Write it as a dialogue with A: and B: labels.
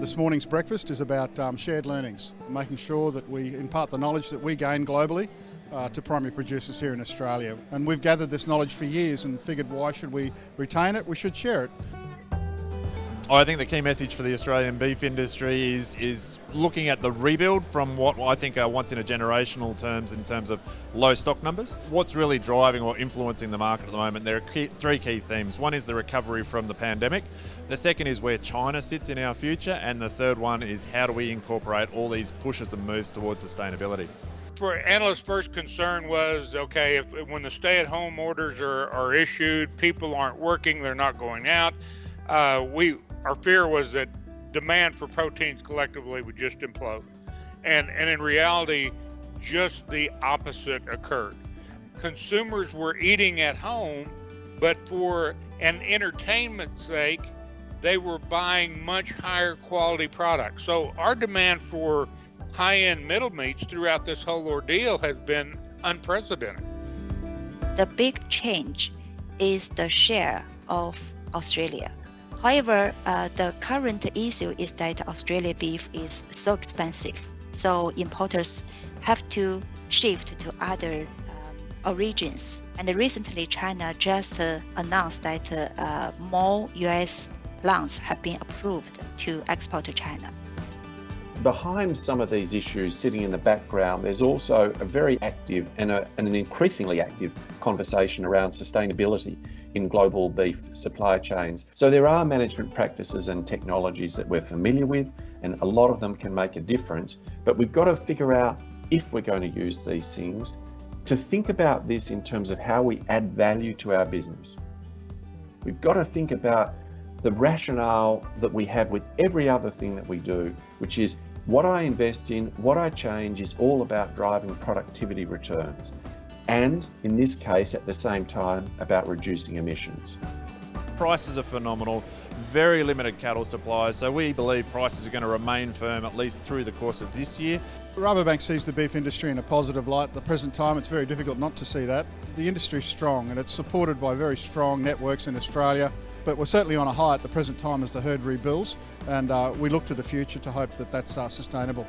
A: This morning's breakfast is about shared learnings, making sure that we impart the knowledge that we gain globally to primary producers here in Australia. And we've gathered this knowledge for years and figured, why should we retain it? We should share it.
B: I think the key message for the Australian beef industry is looking at the rebuild from what I think are once in a generational terms in terms of low stock numbers. What's really driving or influencing the market at the moment, there are three key themes. One is the recovery from the pandemic. The second is where China sits in our future. And the third one is how do we incorporate all these pushes and moves towards sustainability.
C: For analysts' first concern was, okay, when the stay-at-home orders are issued, people aren't working, they're not going out. Our fear was that demand for proteins collectively would just implode. And in reality, just the opposite occurred. Consumers were eating at home, but for an entertainment sake, they were buying much higher quality products. So our demand for high-end middle meats throughout this whole ordeal has been unprecedented.
D: The big change is the share of Australia. However, the current issue is that Australian beef is so expensive, so importers have to shift to other origins. And recently, China just announced that more U.S. plants have been approved to export to China.
E: Behind some of these issues sitting in the background, there's also a very active and an increasingly active conversation around sustainability in global beef supply chains. So there are management practices and technologies that we're familiar with, and a lot of them can make a difference, but we've got to figure out, if we're going to use these things, to think about this in terms of how we add value to our business. We've got to think about the rationale that we have with every other thing that we do, which is what I invest in, what I change is all about driving productivity returns. And in this case, at the same time, about reducing emissions.
B: Prices are phenomenal, very limited cattle supplies, so we believe prices are going to remain firm at least through the course of this year.
A: Rabobank sees the beef industry in a positive light. At the present time, it's very difficult not to see that. The industry is strong and it's supported by very strong networks in Australia, but we're certainly on a high at the present time as the herd rebuilds, and we look to the future to hope that that's sustainable.